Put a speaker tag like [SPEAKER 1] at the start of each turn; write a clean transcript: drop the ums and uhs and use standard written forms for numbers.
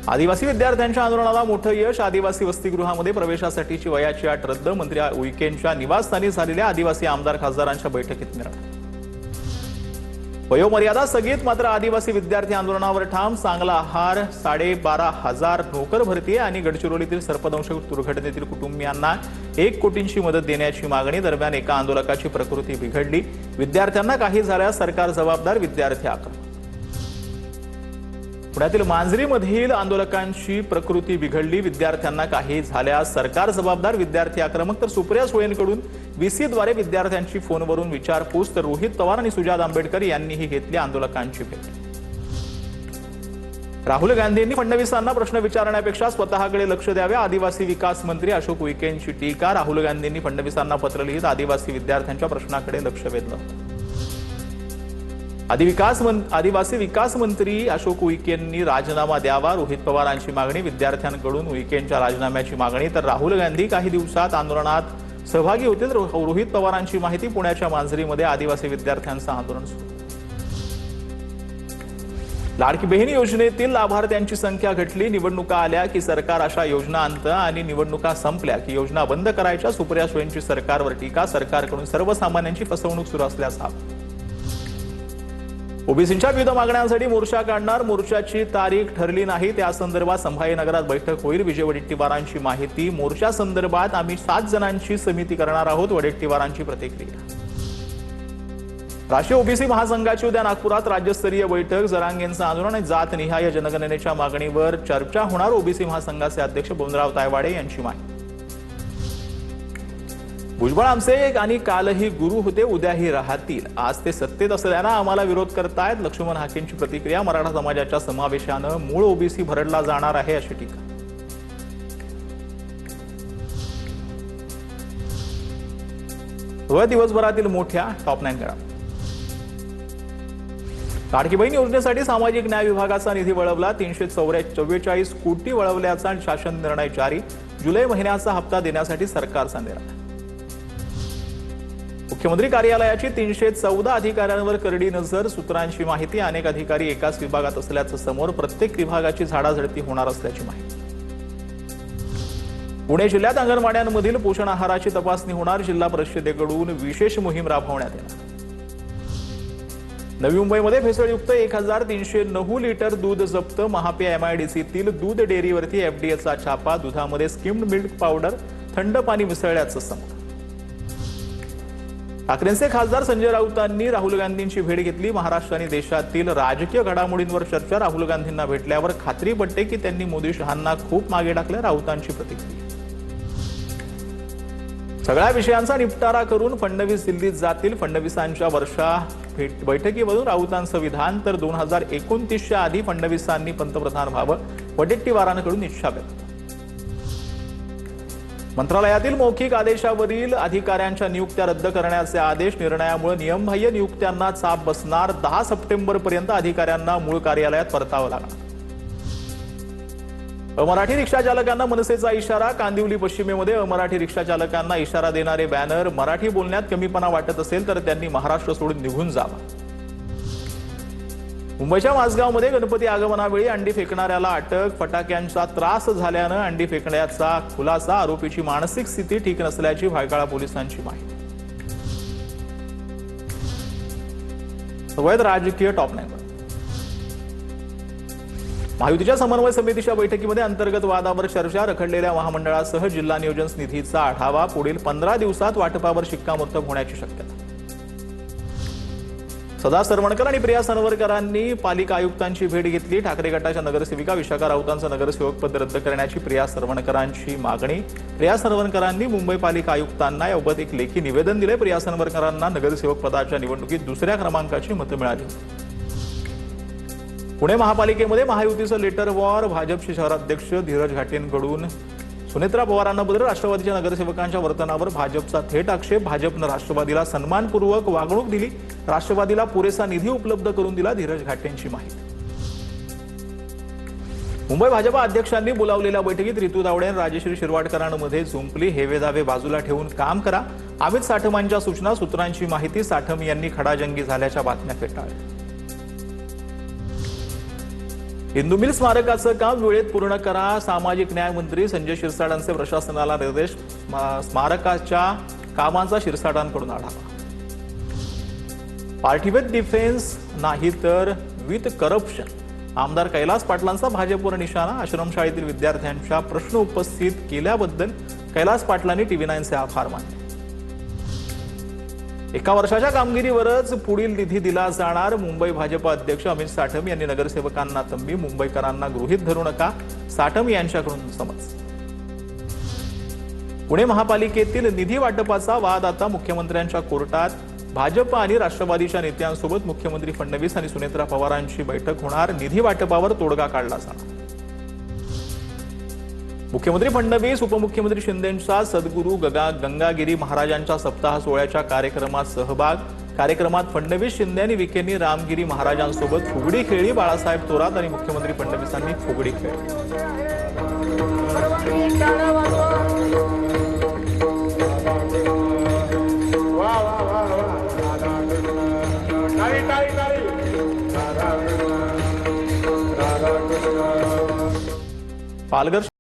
[SPEAKER 1] आदिवासी विद्यार्थ्यांच्या आंदोलनाला मोठं यश. आदिवासी वसतिगृहामध्ये प्रवेशासाठीची वयाची अट रद्द. मंत्री उईकेंच्या निवासस्थानी झालेल्या आदिवासी आमदार खासदारांच्या बैठकीत निर्णय. वयोमर्यादा स्थगित, मात्र आदिवासी विद्यार्थी आंदोलनावर ठाम. चांगला आहार, 12,500 नोकर भरती आणि गडचिरोलीतील सर्पदंश दुर्घटनेतील कुटुंबियांना 1 कोटींची मदत देण्याची मागणी. दरम्यान एका आंदोलकाची प्रकृती बिघडली. विद्यार्थ्यांना काही झाल्यास सरकार जबाबदार, विद्यार्थी आक्रमक. पुण्यातील मांजरीमधील आंदोलकांची प्रकृती बिघडली. विद्यार्थ्यांना काही झाल्यास सरकार जबाबदार, विद्यार्थी आक्रमक. तर सुप्रिया सुळेंकडून VC द्वारे विद्यार्थ्यांची फोनवरून विचारपूस. तर रोहित पवार आणि सुजात आंबेडकर यांनीही घेतली आंदोलकांची भेट. राहुल गांधींनी फडणवीसांना प्रश्न विचारण्यापेक्षा स्वतःकडे लक्ष द्यावे. आदिवासी विकास मंत्री अशोक उईकेंची टीका. राहुल गांधींनी फडणवीसांना पत्र लिहित आदिवासी विद्यार्थ्यांच्या प्रश्नाकडे लक्ष वेधलं. आदिवासी विकास मंत्री अशोक उईकेंनी राजीनामा द्यावा. रोहित पवारांची मागणी. विद्यार्थ्यांकडून उईकेंच्या राजीनाम्याची मागणी. तर राहुल गांधी काही दिवसात आंदोलनात सहभागी होतील. रोहित पवारांची माहिती. पुण्याच्या मांजरीमध्ये आदिवासी विद्यार्थ्यांचं आंदोलन सुरू. लाडकी बहीण योजनेतील लाभार्थ्यांची संख्या घटली. निवडणुका आल्या की सरकार अशा योजना आणतं आणि निवडणुका संपल्या की योजना बंद करायच्या. सुप्रिया सुळेंची सरकारवर टीका. सरकारकडून सर्वसामान्यांची फसवणूक सुरू असल्याचा. ओबीसींच्या विविध मागण्यांसाठी मोर्चा काढणार. मोर्चाची तारीख ठरली नाही. त्या संदर्भात संभाजीनगरात बैठक होईल. विजय वडेट्टीवारांची माहिती. मोर्चा संदर्भात आम्ही 7 जणांची समिती करणार आहोत. वडेट्टीवारांची प्रतिक्रिया. राष्ट्रीय ओबीसी महासंघाची उद्या नागपुरात राज्यस्तरीय बैठक. जरांगेंचं आंदोलन आणि जातनिहाय जनगणनेच्या मागणीवर चर्चा होणार. ओबीसी महासंघाचे अध्यक्ष बोंधराव तायवाडे यांची माहिती. भुजबळ आमचे आणि कालही गुरु होते, उद्याही राहतील. आज ते सत्तेत असल्यानं आम्हाला विरोध करतायत. लक्ष्मण हाकेंची प्रतिक्रिया. मराठा समाजाच्या समावेशानं मूळ ओबीसी भरडला जाणार आहे अशी टीका. दिवसभरातील मोठ्या टॉप 9 घडामोडी. लाडकी बहीण योजनेसाठी सामाजिक न्याय विभागाचा निधी वळवला. 344 कोटी वळवल्याचा शासन निर्णय जारी. जुलै महिन्याचा हप्ता देण्यासाठी सरकारचा निर्णय. मुख्यमंत्री कार्यालयाची 314 अधिकाऱ्यांवर करडी नजर. सूत्रांची माहिती. अनेक अधिकारी एकाच विभागात असल्याचं समोर. प्रत्येक विभागाची झाडाझडती होणार असल्याची माहिती. पुणे जिल्ह्यात अंगणवाड्यांमधील पोषण आहाराची तपासणी होणार. जिल्हा परिषदेकडून विशेष मोहीम राबवण्यात येणार. नवी मुंबईमध्ये भेसळयुक्त 1309 लिटर दूध जप्त. महापी MIDCतील दूध डेअरीवरती FDAचा छापा. दुधामध्ये स्किम्ड मिल्क पावडर, थंड पाणी मिसळल्याचं समोर. ठाकरेंचे खासदार संजय राऊतांनी राहुल गांधींची भेट घेतली. महाराष्ट्र आणि देशातील राजकीय घडामोडींवर चर्चा. राहुल गांधींना भेटल्यावर खात्री पटते की त्यांनी मोदी शहांना खूप मागे टाकले. राऊतांची प्रतिक्रिया. सगळ्या विषयांचा निपटारा करून फडणवीस दिल्लीत जातील. फडणवीसांच्या वर्षा बैठकीमधून राऊतांचं विधान. तर 2029च्या आधी फडणवीसांनी पंतप्रधान व्हावं. वडेट्टीवारांकडून इच्छा व्यक्त. मंत्रालयातील मौखिक आदेशावरील अधिकाऱ्यांच्या नियुक्त्या रद्द करण्याचे आदेश. निर्णयामुळे नियमबाह्य नियुक्त्यांना चाप बसणार. 10 सप्टेंबरपर्यंत अधिकाऱ्यांना मूळ कार्यालयात परतावं लागणार. अमराठी रिक्षा चालकांना मनसेचा इशारा. कांदिवली पश्चिमेमध्ये अमराठी रिक्षा चालकांना इशारा देणारे बॅनर. मराठी बोलण्यात कमीपणा वाटत असेल तर त्यांनी महाराष्ट्र सोडून निघून जावं. मुंबईच्या माझगावमध्ये गणपती आगमनावेळी अंडी फेकणाऱ्याला अटक. फटाक्यांचा त्रास झाल्यानं अंडी फेकण्याचा खुलासा. आरोपीची मानसिक स्थिती ठीक नसल्याची भायखळा पोलिसांची माहिती. सवयत राजकीय टॉप 9. महायुतीच्या समन्वय समितीच्या बैठकीमध्ये अंतर्गत वादावर चर्चा. रखडलेल्या महामंडळासह जिल्हा नियोजन निधीचा आढावा. पुढील 15 दिवसात वाटपावर शिक्कामोर्तब होण्याची शक्यता. सदा सरवणकर आणि प्रिया सनवरकरांनी पालिका आयुक्तांची भेट घेतली. ठाकरे गटाच्या नगरसेविका विशाखा राऊतांचं नगरसेवक पद रद्द करण्याची प्रिया सनवरकरांची मागणी. प्रिया सनवरकरांनी मुंबई पालिका आयुक्तांना याबाबत एक लेखी निवेदन दिले. प्रिया सनवरकरांना नगरसेवक पदाच्या निवडणुकीत 2ऱ्या क्रमांकाची मतं मिळाली. पुणे महापालिकेमध्ये महायुतीचं लेटर वॉर. भाजपचे शहराध्यक्ष धीरज घाटेंकडून सुनेत्रा पवारांबद्दल राष्ट्रवादीच्या नगरसेवकांच्या वर्तनावर भाजपचा थेट आक्षेप. भाजपनं राष्ट्रवादीला सन्मानपूर्वक वागणूक दिली. राष्ट्रवादीला पुरेसा निधी उपलब्ध करून दिला. धीरज घाटेंची माहिती. मुंबई भाजपा अध्यक्षांनी बोलावलेल्या बैठकीत रितू दावडे आणि राजेश्री शिरवाडकरांमध्ये जुंपली. हेवेदावे बाजूला ठेवून काम करा. अमित साठमांच्या सूचना. सूत्रांची माहिती. साठम यांनी खडाजंगी झाल्याच्या बातम्या फेटाळल्या. हिंदू मिल स्मारकाचं काम वेळेत पूर्ण करा. सामाजिक न्याय मंत्री संजय शिरसाटांचे प्रशासनाला निर्देश. स्मारकाच्या कामांचा शिरसाटांकडून आढावा. पार्टी विथ डिफेन्स नाही तर विथ करप्शन. आमदार कैलास पाटलांचा भाजपवर निशाणा. आश्रमशाळेतील विद्यार्थ्यांच्या प्रश्न उपस्थित केल्याबद्दल कैलास पाटलांनी TV9चे आभार मानले. एका वर्षाच्या कामगिरीवरच पुढील निधी दिला जाणार. मुंबई भाजप अध्यक्ष अमित साठम यांनी नगरसेवकांना तंबी. मुंबईकरांना गृहीत धरू नका, साठम यांच्याकडून समज. पुणे महापालिकेतील निधी वाटपाचा वाद आता मुख्यमंत्र्यांच्या कोर्टात. भाजप आणि राष्ट्रवादीच्या नेत्यांसोबत मुख्यमंत्री फडणवीस आणि सुनेत्रा पवारांची बैठक होणार. निधी वाटपावर तोडगा काढला जाणार. मुख्यमंत्री फडणवीस उपमुख्यमंत्री शिंदेंचा सद्गुरू गंगागिरी महाराजांच्या सप्ताह सोहळ्याच्या कार्यक्रमात सहभाग. कार्यक्रमात फडणवीस, शिंदे आणि विखेंनी रामगिरी महाराजांसोबत फुगडी खेळली. बाळासाहेब थोरात आणि मुख्यमंत्री फडणवीसांनी फुगडी खेळली. पालघर